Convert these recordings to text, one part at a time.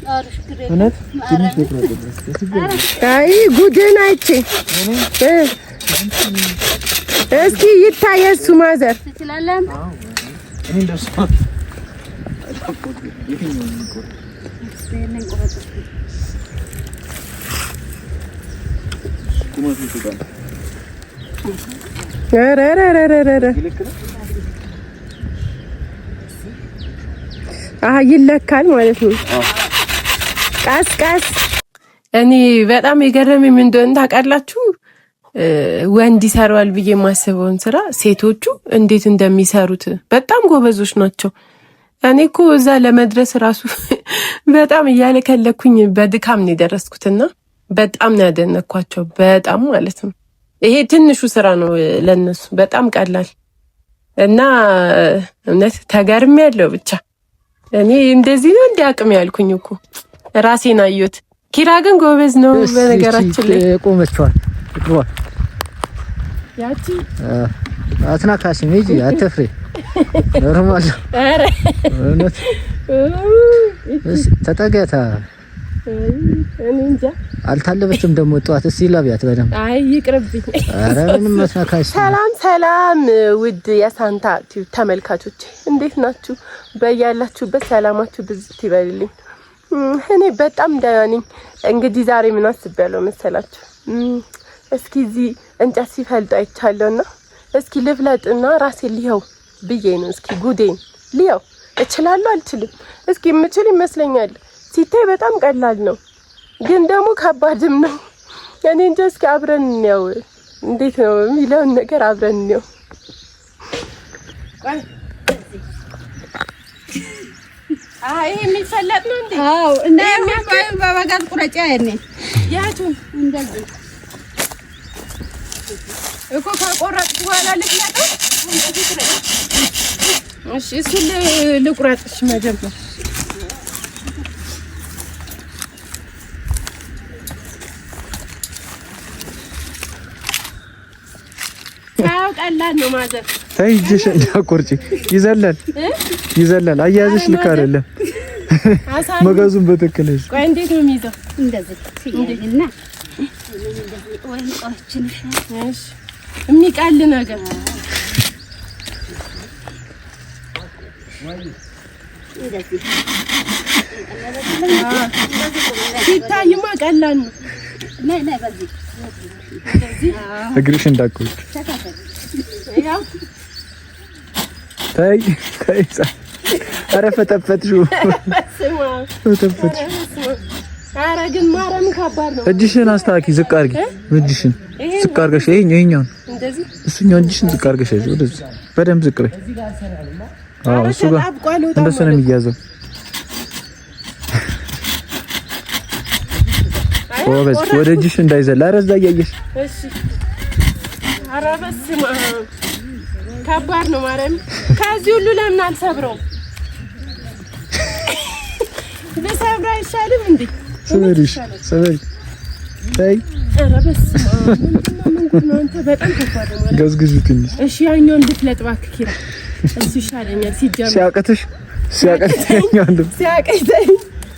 እውነት ትንሽ አይ ጉድህን አይቼ እስኪ ይታይ እሱ ማዘር ትችላለህ። እኔ እንደሱ ይለካል ማለት ነው። ቀስ ቀስ እኔ በጣም የገረመኝ ምን እንደሆነ ታውቃላችሁ? ወንድ ይሰራዋል ብዬ የማስበውን ስራ ሴቶቹ እንዴት እንደሚሰሩት በጣም ጎበዞች ናቸው። እኔ እኮ እዛ ለመድረስ ራሱ በጣም እያለከለኩኝ በድካም ነው የደረስኩትና በጣም ነው ያደነኳቸው። በጣም ማለት ነው። ይሄ ትንሹ ስራ ነው ለነሱ በጣም ቀላል እና እውነት ተገርሜያለሁ። ብቻ እኔ እንደዚህ ነው እንዲያቅም ያልኩኝ እኮ ራሴን አየሁት። ኪራ ግን ጎበዝ ነው በነገራችን ላይ ቆመችዋል። እግሯል ያቺ አትናካሽ ነጂ አትፍሪ ኖርማል አረ እውነት ተጠጋታ እኔ እንጃ አልታለበችም። ደግሞ ጧት እስቲ ላቢያት በደም አይ ይቅርብኝ። አረ ምንም አትናካሽ። ሰላም ሰላም፣ ውድ የሳንታ ቲዩብ ተመልካቾች እንዴት ናችሁ? በያላችሁበት ሰላማችሁ ብዝት ይበልልኝ። እኔ በጣም ደህና ነኝ። እንግዲህ ዛሬ ምን አስቤያለሁ መሰላችሁ? እስኪ እዚህ እንጨት ሲፈልጥ አይቻለሁና እስኪ ልፍለጥና ራሴን ልየው ብዬ ነው። እስኪ ጉዴን ልየው። እችላለሁ አልችልም? እስኪ የምችል ይመስለኛል። ሲታይ በጣም ቀላል ነው፣ ግን ደግሞ ከባድም ነው። እኔ እንጃ። እስኪ አብረን እንየው እንዴት ነው የሚለውን ነገር አብረን እንየው። ይሄ የሚፈለጥ ነው እንዴ? አዎ። እና የሚያክል በበጋዝ ቁረጫ ያኔ ያቱን እንደዚህ እኮ ከቆረጥኩ በኋላ ልቅለጠው። እሺ እሱን ልቁረጥሽ መጀመሪያ። አዎ ቀላል ነው ማዘር። ተይ እጅሽ እንዳቆርጪ። ይዘላል አያያዝሽ ልክ አይደለም። መጋዙን በትክክለሽ። ቆይ እንዴት ነው የሚይዘው? እንደዚህ ሲያይና ወይ ቆችንሽ እሺ የሚቃል ነገር ሲታይማ ቀላል ነው። ነይ በዚህ እግርሽ እንዳቆርጪ። ያው ተይ ኧረ ፈተፈትሽው። ኧረ ግን ማርያምን ከባድ ነው። እጅሽን አስተካኪ፣ ዝቅ አድርጊ። እጅሽን ዝቅ አድርገሽ ይሄኛውን እንደዚህ እሱኛው እጅሽን ዝቅ አድርገሽ ወደዚህ በደንብ ዝቅ በይ። አዎ እሱ ጋር እንደሱ ነው የሚያዘው። ወበስ ወደ እጅሽ እንዳይዘል። ኧረ እዛ እያየሽ። እሺ። ኧረ በስመ አብ ከባድ ነው ማርያም። ከዚህ ሁሉ ለምን አልሰብረውም? በሰብራ አይሻልም እንዴ? ሰበሪ ታይ። ኧረ በስመ አብ ምን አንተ በጣም ከባድ ነው ማለት። ገዝግዙ ትንሽ። እሺ ያኛውን ልትለጥ እባክህ ኪራ። እሱ ይሻለኛል ሲጀምር። ሲያቀተኝ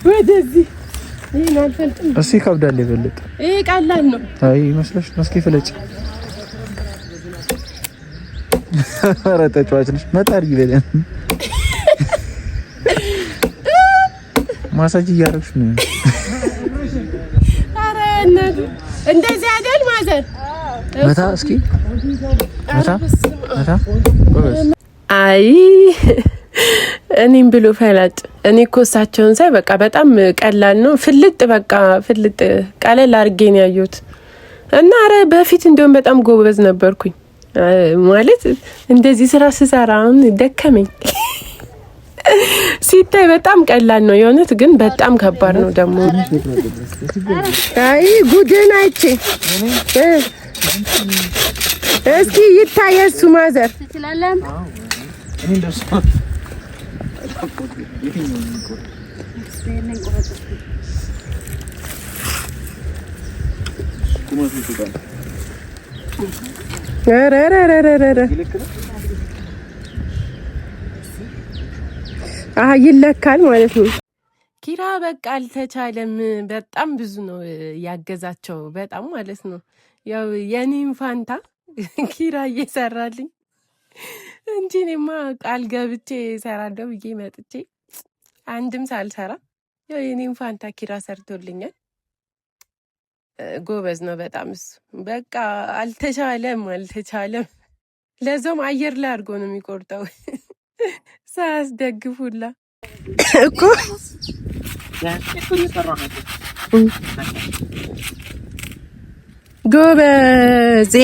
ወደዚህ ይሄን አልፈልጥም። እሺ ከብዳል ይበልጥ። ይሄ ቀላል ነው። አይ መስለሽ መስኪ ፍለጭ። ኧረ ተጫዋች ነሽ። መጣር ይበለን። ማሳጅ እያደረግሽ ነው። ኧረ እናት እንደዚህ አይደል ማዘር? መታ እስኪ መታ። አይ እኔም ብሎ ፈላጭ። እኔ እኮ እሳቸውን ሳይ በቃ በጣም ቀላል ነው። ፍልጥ ቀለል አድርጌ ነው ያየሁት እና ኧረ በፊት እንደውም በጣም ጎበዝ ነበርኩኝ ማለት እንደዚህ ስራ ስሰራ አሁን ደከመኝ። ሲታይ በጣም ቀላል ነው የሆነት፣ ግን በጣም ከባድ ነው ደግሞ። አይ ጉድህን አይቼ እስኪ ይታይ እሱ ማዘር ትችላለህ። እኔ እንደሱ ይለካል ማለት ነው። ኪራ በቃ አልተቻለም። በጣም ብዙ ነው ያገዛቸው በጣም ማለት ነው። ያው የኔም ፋንታ ኪራ እየሰራልኝ እንጂ እኔማ ቃል ገብቼ እሰራለሁ ብዬ መጥቼ አንድም ሳልሰራ ያው የኔም ፋንታ ኪራ ሰርቶልኛል። ጎበዝ ነው በጣም እሱ። በቃ አልተቻለም። ለዛውም አየር ላይ አድርጎ ነው የሚቆርጠው ሳያስደግፉላ እኮ ጎበዜ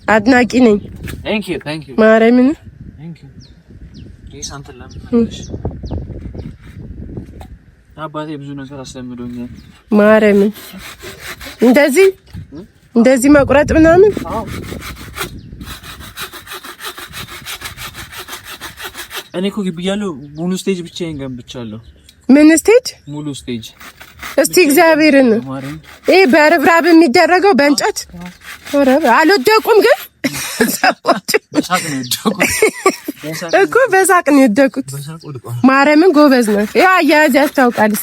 አድናቂ ነኝ። ማርያምን አባቴ ብዙ ነገር አስለምዶኛል። ማርያምን እንደዚህ መቁረጥ ምናምን እኔ እኮ ግቢ ያለው ሙሉ ስቴጅ ብቻዬን ገንብቻለሁ። ምን ስቴጅ? ሙሉ ስቴጅ። እስቲ እግዚአብሔርን ይሄ በርብራብ የሚደረገው በእንጨት አልወደቁም ግን እኮ በሳቅ ነው የወደቁት። ማርያምን ጎበዝ ነው። ያው አያያዝ ያስታውቃል።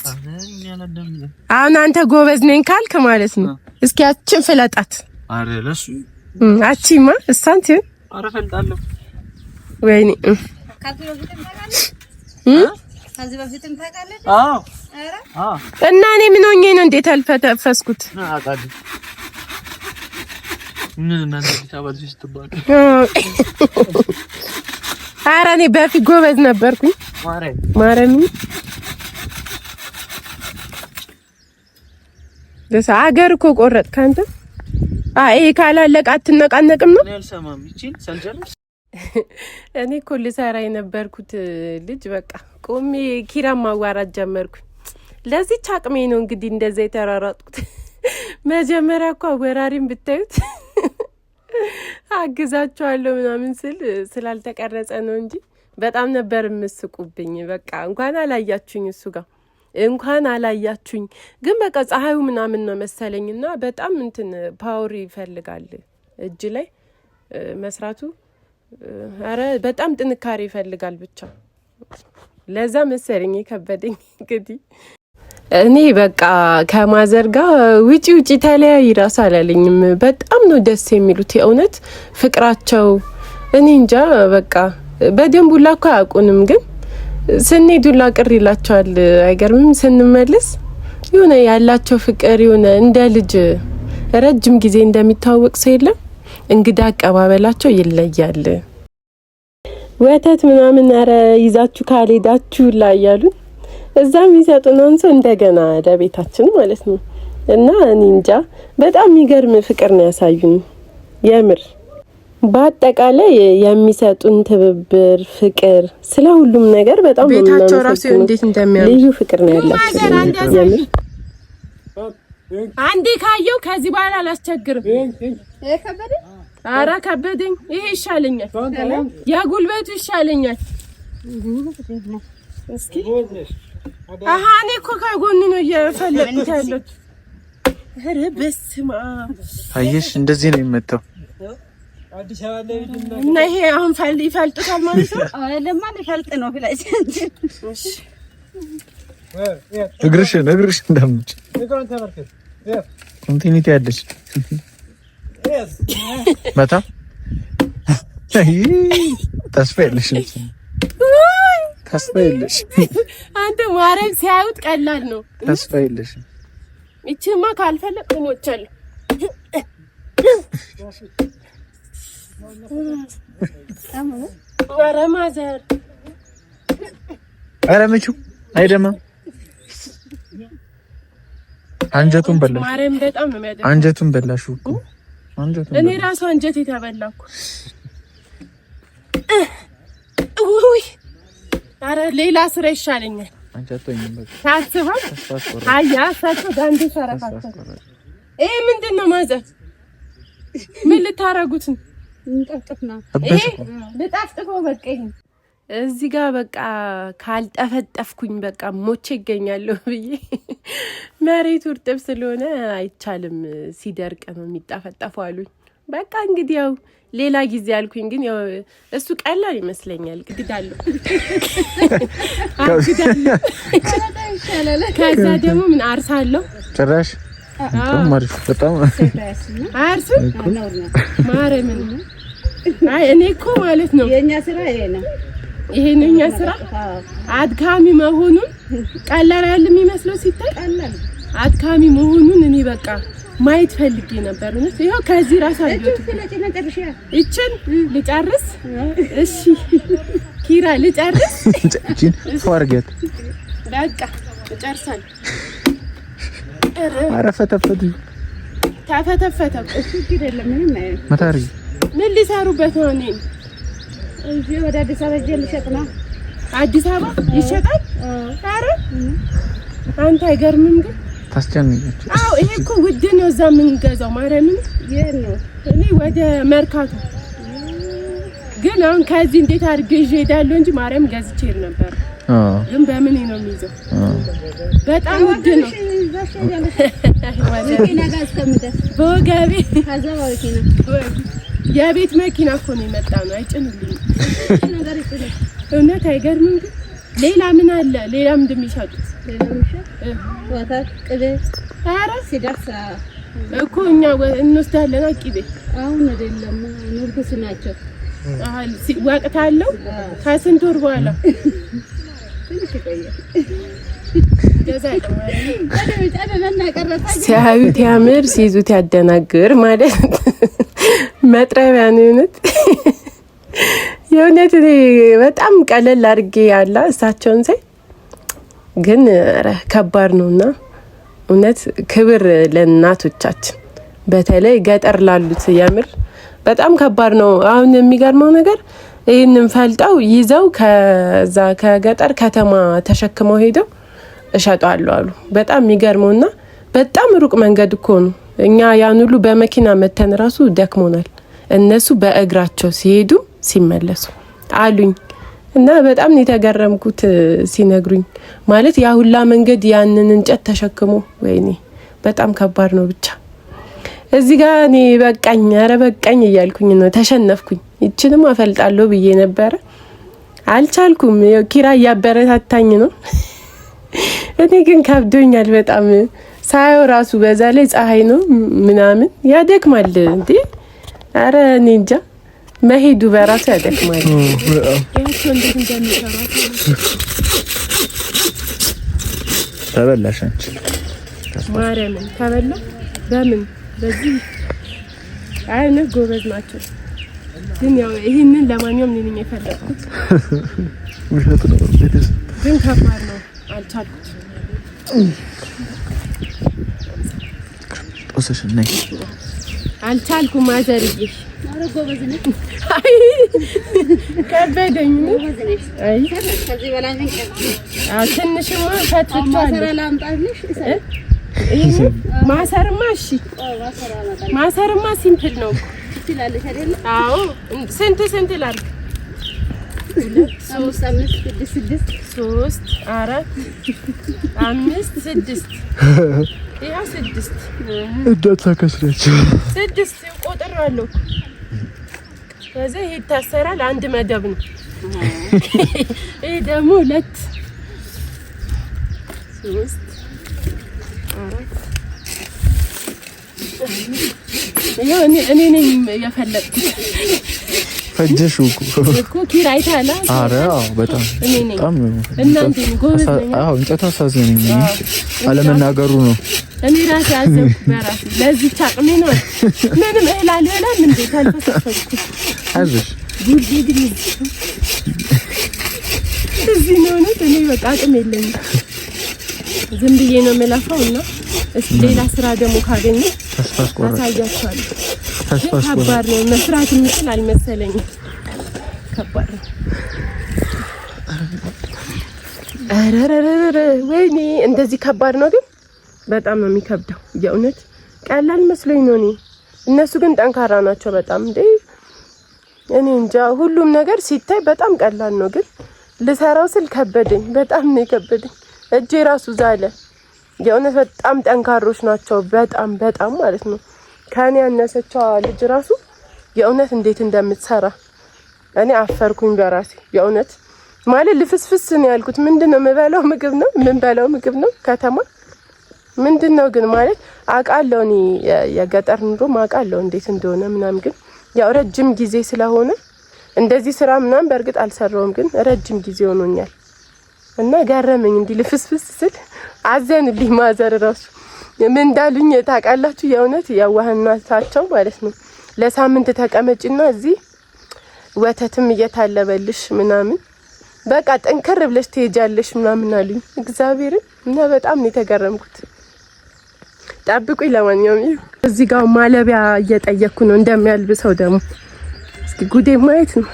አሁን አንተ ጎበዝ ነኝ ካልክ ማለት ነው እስኪ ያችን ፍለጣት። አረ ለሱ አቺማ እሳንት አረ ፈልጣለሁ። ወይኔ ከዚህ በፊትም ታውቃለህ? አዎ እና እኔ ምን ሆኜ ነው እንዴት አልፈተፈስኩት? አውቃለሁ። ምን እናንተ ቢታባል ሲስተባል ኧረ እኔ በፊት ጎበዝ ነበርኩኝ። ማርያም ደስ አገር እኮ ቆረጥክ አንተ። አይ ካላለቀ አትነቃነቅም ነው። እኔ አልሰማም። ይቺን ሳልጨርስ እኔ እኮ ልሰራ የነበርኩት ልጅ በቃ ቆሜ ኪራም ማዋራት ጀመርኩኝ። ለዚህች አቅሜ ነው እንግዲህ እንደዛ የተራራጥኩት። መጀመሪያ እኮ አወራሪም ብታዩት አግዛቸዋለሁ ምናምን ስላልተቀረጸ ነው እንጂ በጣም ነበር የምስቁብኝ። በቃ እንኳን አላያችሁኝ እሱ ጋር እንኳን አላያችሁኝ። ግን በቃ ፀሐዩ ምናምን ነው መሰለኝና በጣም እንትን ፓወር ይፈልጋል እጅ ላይ መስራቱ። አረ በጣም ጥንካሬ ይፈልጋል ብቻ ለዛ መሰለኝ የከበደኝ እንግዲህ። እኔ በቃ ከማዘር ጋር ውጪ ተለያይ ራስ አላለኝም። በጣም ነው ደስ የሚሉት የእውነት ፍቅራቸው። እኔ እንጃ በቃ በደንቡላ እኮ አያውቁንም፣ ግን ስንሄዱላ ቅር ይላቸዋል። አይገርምም? ስንመለስ የሆነ ያላቸው ፍቅር የሆነ እንደ ልጅ ረጅም ጊዜ እንደሚታወቅ ሰው የለም። እንግዳ አቀባበላቸው ይለያል። ወተት ምናምን አረ ይዛችሁ ካልሄዳችሁ ላይ ያሉን እዛም ይሰጡናን ሰው እንደገና ለቤታችን ማለት ነው። እና እኔ እንጃ በጣም የሚገርም ፍቅር ነው ያሳዩን የምር። በአጠቃላይ የሚሰጡን ትብብር፣ ፍቅር፣ ስለ ሁሉም ነገር በጣም ቤታቸው ራሱ እንዴት እንደሚያምር ልዩ ፍቅር ነው ያላቸው የምር። አንዴ ካየው ከዚህ በኋላ አላስቸግርም። አራ ከበደኝ። ይሄ ይሻለኛል፣ የጉልበቱ ይሻለኛል። እስኪ አሃ እኔ እኮ ከጎኑ ነው እየፈለኩት ያለው። ኧረ በስመ አብ! አየሽ እንደዚህ ነው የሚመጣው። እና ይሄ አሁን ይፈልጡታል ማለት ነው። ለማን ይፈልጥ ነው ፍላጭ? እግርሽ እንዳምጭ ኮንቲኒቲ ያለሽ መታ ተስፋ የለሽ አንተ ማረግ ሲያዩት ቀላል ነው። ተስፋ የለሽ። እቺማ ካልፈለክ ሞቻለሁ። ኧረ ማዘር ኧረ ምቹ አይደማም። አንጀቱን በላሽ። ማረም በጣም ነው የሚያደርገው። አንጀቱን በላሽ እኮ አንጀቱን። እኔ ራሱ አንጀቴ ተበላኩ። ውይ ኧረ ሌላ ስራ ይሻለኛል። አንጀቶኝ በቃ ታስበው አያ ሰጥቶ ዳንዴ ሰራፋቸው። ይሄ ምንድነው ማዘር? ምን ልታረጉት ነው? እንጠፍጥፍና ልጣፍጥፈው በቃ ይሄን እዚህ ጋር በቃ ካልጠፈጠፍኩኝ በቃ ሞቼ ይገኛለሁ ብዬ መሬቱ እርጥብ ስለሆነ አይቻልም፣ ሲደርቅ ነው የሚጣፈጠፈው አሉኝ። በቃ እንግዲህ ያው ሌላ ጊዜ አልኩኝ። ግን ያው እሱ ቀላል ይመስለኛል። ግድዳለሁ ከዛ ደግሞ ምን አርሳለሁ ጭራሽ በጣም አሪፍ በጣም አርሱ ማረምን አይ እኔ እኮ ማለት ነው የኛ ስራ ይሄ ነው። ይሄ ነው የኛ ስራ። አድካሚ መሆኑን ቀላል ያለ የሚመስለው ሲታይ ቀላል አድካሚ መሆኑን እኔ በቃ ማየት ፈልጌ ነበር። እነሱ ይሄው ከዚህ ራስ አየሁት። እቺን ልጨርስ። እሺ ኪራ ልጨርስ። እቺን ፎርጌት በቃ ልጨርሳል። አረፈተፈቱ ታፈተፈተ እሱ አይደለም ምንም አይደለም። መታሪ ምን ሊሰሩበት ነው? እኔ እዚህ ወደ አዲስ አበባ ጀል ሸጥና አዲስ አበባ ይሸጣል። አረ አንተ አይገርምም ግን ታስጨንቀች። አዎ ይሄ እኮ ውድ ነው። እዛ ምን ገዛው ማርያምን ይሄን ነው። እኔ ወደ መርካቶ ግን አሁን ከዚህ እንዴት አድርጌ ይዤ እሄዳለሁ እንጂ ማርያም ገዝቼ ይል ነበር። ግን በምን ነው የሚይዘው? በጣም ውድ ነው። በወገቤ የቤት መኪና እኮ ነው የመጣ ነው። አይጭንልኝም እውነት አይገርምም ግን ሌላ ምን አለ? ሌላም እንደሚሸጡት ወተት ቅቤ አረ ሲደርስ እኮ እኛ እንወስዳለን። ቅቤ አሁን አይደለም ንጉስ ናቸው። ወቅት አለው ከስንት ወር በኋላ ሲያዩት ያምር ሲይዙት ያደናግር ማለት መጥረቢያ ነው እውነት። የእውነት በጣም ቀለል አድርጌ ያላ እሳቸውን ሳይ ግን ከባድ ነውና እውነት ክብር ለእናቶቻችን በተለይ ገጠር ላሉት ያምር በጣም ከባድ ነው። አሁን የሚገርመው ነገር ይሄንን ፈልጣው ይዘው ከዛ ከገጠር ከተማ ተሸክመው ሄደው እሸጣሉ አሉ። በጣም የሚገርመውና በጣም ሩቅ መንገድ እኮ ነው። እኛ ያን ሁሉ በመኪና መተን ራሱ ደክሞናል። እነሱ በእግራቸው ሲሄዱ ሲመለሱ አሉኝ እና በጣም ነው የተገረምኩት ሲነግሩኝ። ማለት ያ ሁላ መንገድ ያንን እንጨት ተሸክሞ ወይኔ በጣም ከባድ ነው። ብቻ እዚህ ጋር እኔ በቃኝ ኧረ በቃኝ እያልኩኝ ነው ተሸነፍኩኝ። እቺንም አፈልጣለሁ ብዬ ነበር አልቻልኩም። ኪራ ያበረታታኝ ነው። እኔ ግን ከብዶኛል በጣም ሳይው ራሱ በዛ ላይ ፀሐይ ነው ምናምን ያደክማል እንዴ። ኧረ እኔ እንጃ መሄዱ በራሱ ያደክማል። እሱ እንዴት እንደሚሰራ ተበላሽ አንቺ ማርያምን ተበላ በምን በዚህ አይነ ጎበዝ ናቸው። ግን ያው ይሄንን ለማንኛውም ነኝ የፈለኩት ውሸት ነው ቤተሰብ ግን ከባድ ነው። አልቻልኩት ጦሰሽ ነኝ አልቻልኩም። ማዘርዬ አረ ጎበዝ ነኝ። አይ ከበደኝ። አይ ከዚህ በላይ ነኝ። ትንሽማ ፈትቻለሁ። ላምጣልሽ ማሰርማ እሺ ማሰርማ ሲምፕል ነው ትላለች አይደል? አዎ ስንት ላድርግ? 3 5 6 3 4 5 6 ያ 6 እንዳታከስረች 6 ቆጥራለሁ። ከዛ ይታሰራል። አንድ መደብ ነው። ይሄ ደግሞ 2 3 4 ያው እኔ ነኝ የፈለኩት። ፈጀሽ እኮ ኪራይ ታላ አረ በጣም እናንተ ጎበዝ ነኝ። አዎ እንጨት አሳዘነኝ አለመናገሩ ነው። እኔ ራሴ አዘንኩ በራሴ ለዚህ ቻቅሜ ነው። ምንም እህላለ እንዴ ታልፈሰፈኩ አዝሽ ጉድ ግን እዚህ ነው ነው እኔ በቃ አቅም የለኝም። ዝም ብዬ ነው የምለፋውና እስኪ ሌላ ስራ ደግሞ ካገኘ አሳያችኋለሁ። ከባድ ነው መስራት የሚችል አልመሰለኝም። ከባድ ነው። አረረረረ ወይኔ እንደዚህ ከባድ ነው ግን በጣም ነው የሚከብደው። የእውነት ቀላል መስሎኝ ነው እኔ። እነሱ ግን ጠንካራ ናቸው በጣም እንዴ። እኔ እንጃ ሁሉም ነገር ሲታይ በጣም ቀላል ነው ግን ልሰራው ስል ከበደኝ። በጣም ነው የከበደኝ። እጄ ራሱ ዛለ። የእውነት በጣም ጠንካሮች ናቸው። በጣም ማለት ነው። ከኔ ያነሰችው ልጅ ራሱ የእውነት እንዴት እንደምትሰራ እኔ አፈርኩኝ በራሴ የእውነት ማለት ልፍስፍስ ነው ያልኩት። ምንድነው የምበላው ምግብ ነው የምንበላው ምግብ ነው ከተማ ምንድነው ግን ማለት አውቃለሁ እኔ የገጠር ኑሮ አውቃለሁ እንዴት እንደሆነ ምናምን ግን ያው ረጅም ጊዜ ስለሆነ እንደዚህ ስራ ምናምን በእርግጥ አልሰራውም ግን ረጅም ጊዜ ሆኖኛል እና ገረመኝ እንዲህ ልፍስፍስ ስል አዘንልኝ ማዘር ራሱ ምን እንዳሉኝ ታውቃላችሁ የእውነት ያዋህናታቸው ማለት ነው ለሳምንት ተቀመጪና እዚህ ወተትም እየታለበልሽ ምናምን በቃ ጠንከር ብለሽ ትሄጃለሽ ምናምን አሉኝ እግዚአብሔርን እና በጣም ነው የተገረምኩት ጠብቁኝ ለማንኛውም እዚህ ጋር ማለቢያ እየጠየቅኩ ነው እንደሚያልብሰው ደግሞ እስኪ ጉዴ ማየት ነው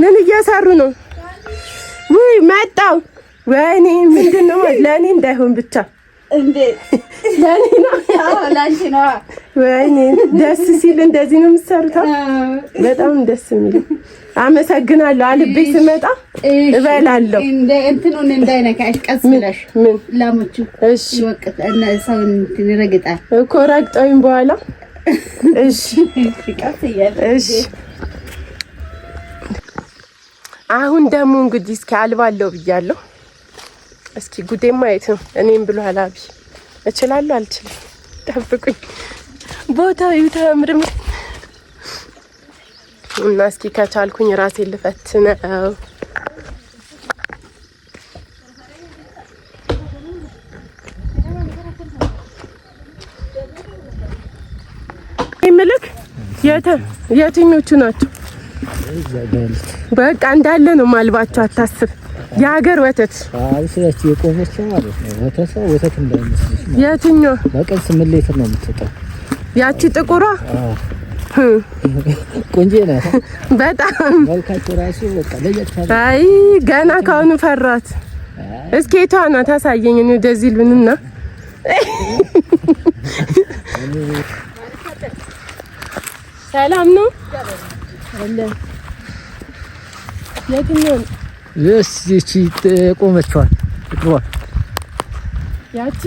ምን እየሰሩ ነው ውይ መጣው ወይኔ ምንድነው ለኔ እንዳይሆን ብቻ እንዴ ለኔ ነው ላንቺ ነው ወይኔ ደስ ሲል እንደዚህ ነው የምትሰሩት በጣም ደስ የሚል አመሰግናለሁ አልቤ ስመጣ እበላለሁ እንደ እንትኑን እንዳይነካሽ ቀስ ብለሽ ምን ላሞቹ እሺ ወቅት እና ሰው እንረግጣል እኮ ረግጠውኝ በኋላ እሺ ቀስ ይያል እሺ አሁን ደግሞ እንግዲህ እስኪ አልባለው ብያለሁ እስኪ ጉዴ ማየት ነው እኔም ብሎ አላቢ እችላለሁ አልችልም ጠብቁኝ ቦታው ይተምርም እና እስኪ ከቻልኩኝ ራሴን ልፈትነው ይመልክ የትኞቹ ናቸው በቃ እንዳለ ነው ማልባቸው አታስብ የሀገር ወተት ስለዚህ የቆመች ማለት ነው ወተት እንዳይመስልሽ የትኛው በቀን 8 ሊትር ነው የምትጠጣው ያቺ ጥቁሯ ቆንጆ ናት በጣም መልካቸው ራሱ በቃ ለየት አይ ገና ካሁኑ ፈራት እስኪ የቷና ታሳየኝ ነው ደዚህ ልብንና ሰላም ነው አለ የትኛው እቺ ቆመችዋል ጥቁሯ ያቺ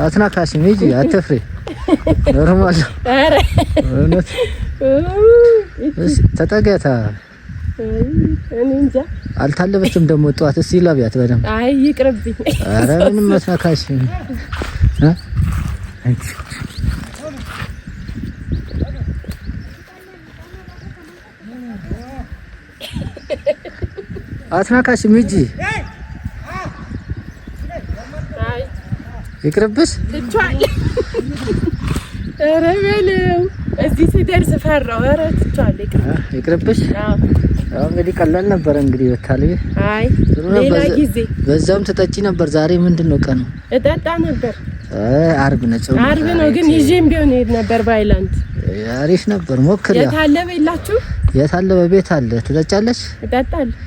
አትናካሽ ነጂ አትፍሪ ኖርማል አረ እውነት እሺ ተጠጋታ እኔ እንጃ አልታለበችም ደግሞ ጧት እስኪ ላቢያት በደምብ አይ ይቅርብኝ አረ ምንም አትናካሽ አትናካሽ ሚጂ አይ ይቅርብሽ ትቻለ አረ በለው እዚህ ሲደርስ ፈራው አረ ትቻለ ይቅርብሽ አዎ እንግዲህ ቀላል ነበር እንግዲህ ወታለኝ አይ ሌላ ጊዜ በዛውም ተጠጪ ነበር ዛሬ ምንድነው ቀኑ እጠጣ ነበር አርብ ነው ግን ይዤም ቢሆን ሄድ ነበር ባይላንድ አሪፍ ነበር ሞክር የታለበ ይላችሁ የታለበ ቤት አለ ትጠጫለሽ እጠጣለሁ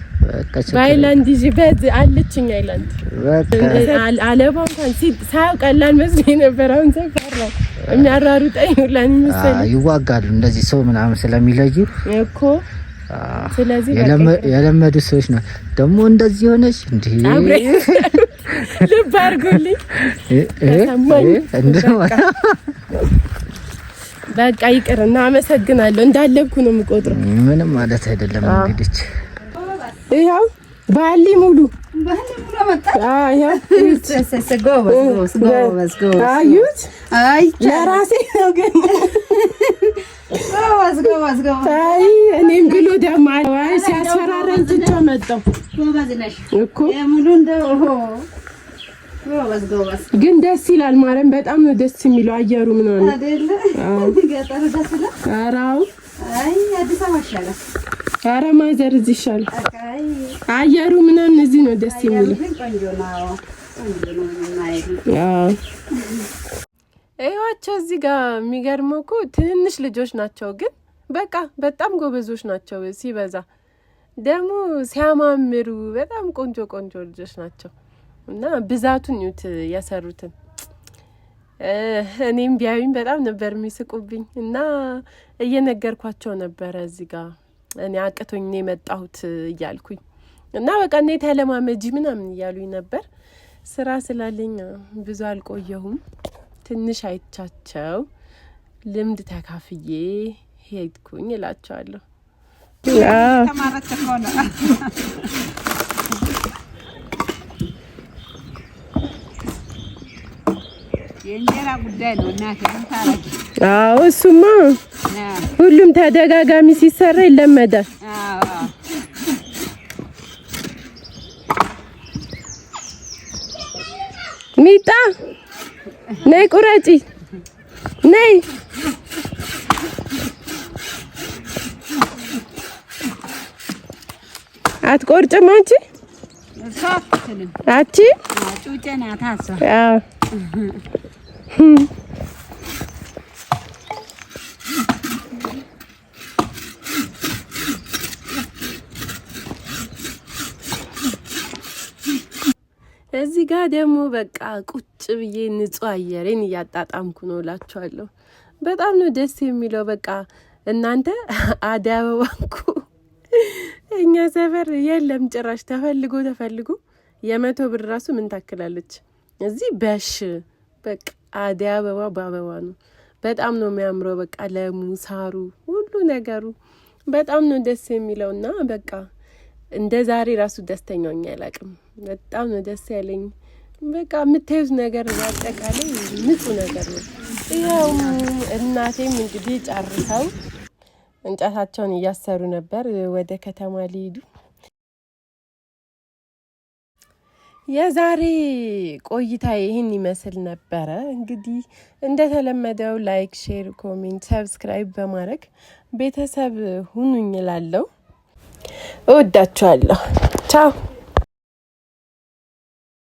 ባይላንድ ይዤ በዚህ አለችኝ አይላንድ አለባው እንኳን ሳው ቀላል መስሎኝ ነበር አሁን ሰፈራ የሚያራሩጠኝ ሁላን መሰለኝ ይዋጋሉ እንደዚህ ሰው ምናምን ስለሚለዩ እኮ ስለዚህ የለመዱ ሰዎች ነው ደግሞ እንደዚህ ሆነሽ እንዴ ልብ አድርጉልኝ በቃ ይቅርና አመሰግናለሁ እንዳለብኩ ነው የምቆጥረው ምንም ማለት አይደለም እንግዲህ ይሄው ባሊ ሙሉ መጣ ይሄው ጎበዝ አዩት አይ ለራሴ ነው ግን ጎበዝ አይ እኔም ብሎ ደማ አይ ሲያስፈራራኝ ትቼው መጣሁ ጎበዝ ነሽ እኮ ሙሉ እንደው ጎበዝ ግን ደስ ይላል ማረም በጣም ነው ደስ የሚለው አየሩ ምናምን አይደለ ገጠሩ ደስ ይላል አራው አይ አዲስ አበባ ይሻላል አረ ማዘር እዚህ ይሻላል አየሩ ምናምን እዚህ ነው ደስ የሚለው ቆንጆ ነው አዎ አይዋቸው እዚህ ጋር የሚገርመው እኮ ትንንሽ ልጆች ናቸው ግን በቃ በጣም ጎበዞች ናቸው ሲበዛ ደግሞ ሲያማምሩ በጣም ቆንጆ ልጆች ናቸው እና ብዛቱን ይዩት ያሰሩትን እኔም ቢያዩኝ በጣም ነበር የሚስቁብኝ እና እየነገርኳቸው ነበር እዚህ ጋር እኔ አቅቶኝ ነው የመጣሁት እያልኩኝ እና በቃ እኔ ተለማመጂ ምናምን እያሉኝ ነበር ስራ ስላለኝ ብዙ አልቆየሁም ትንሽ አይቻቸው ልምድ ተካፍዬ ሄድኩኝ እላቸዋለሁ። ተማረች እኮ ነው። የእንጀራ ጉዳይ ነው እናቴ ታረቂ። አዎ እሱማ ሁሉም ተደጋጋሚ ሲሰራ ይለመዳል። ሚጣ ነይ ቁረጪ ነይ። አትቆርጭም አንቺ? አቺ ጩጬ ናት አሷ። አዎ እዚህ ጋር ደግሞ በቃ ቁጭ ብዬ ንጹህ አየሬን እያጣጣምኩ ነው እላችኋለሁ። በጣም ነው ደስ የሚለው። በቃ እናንተ አደይ አበባ እኮ እኛ ሰፈር የለም ጭራሽ። ተፈልጎ 100 ብር ራሱ ምን ታክላለች? እዚህ በሽ በቃ አደይ አበባ በአበባ ነው። በጣም ነው የሚያምረው። በቃ ለሙ ሳሩ ሁሉ ነገሩ በጣም ነው ደስ የሚለውና በቃ እንደ ዛሬ ራሱ ደስተኛ ሆኜ አላውቅም። በጣም ነው ደስ ያለኝ። በቃ የምታዩት ነገር አጠቃላይ ንጹህ ነገር ነው። ይኸው እናቴም እንግዲህ ጨርሰው እንጨታቸውን እያሰሩ ነበር፣ ወደ ከተማ ሊሄዱ። የዛሬ ቆይታ ይህን ይመስል ነበረ። እንግዲህ እንደተለመደው ላይክ፣ ሼር፣ ኮሜንት፣ ሰብስክራይብ በማድረግ ቤተሰብ ሁኑኝ እላለሁ። እወዳችኋለሁ። ቻው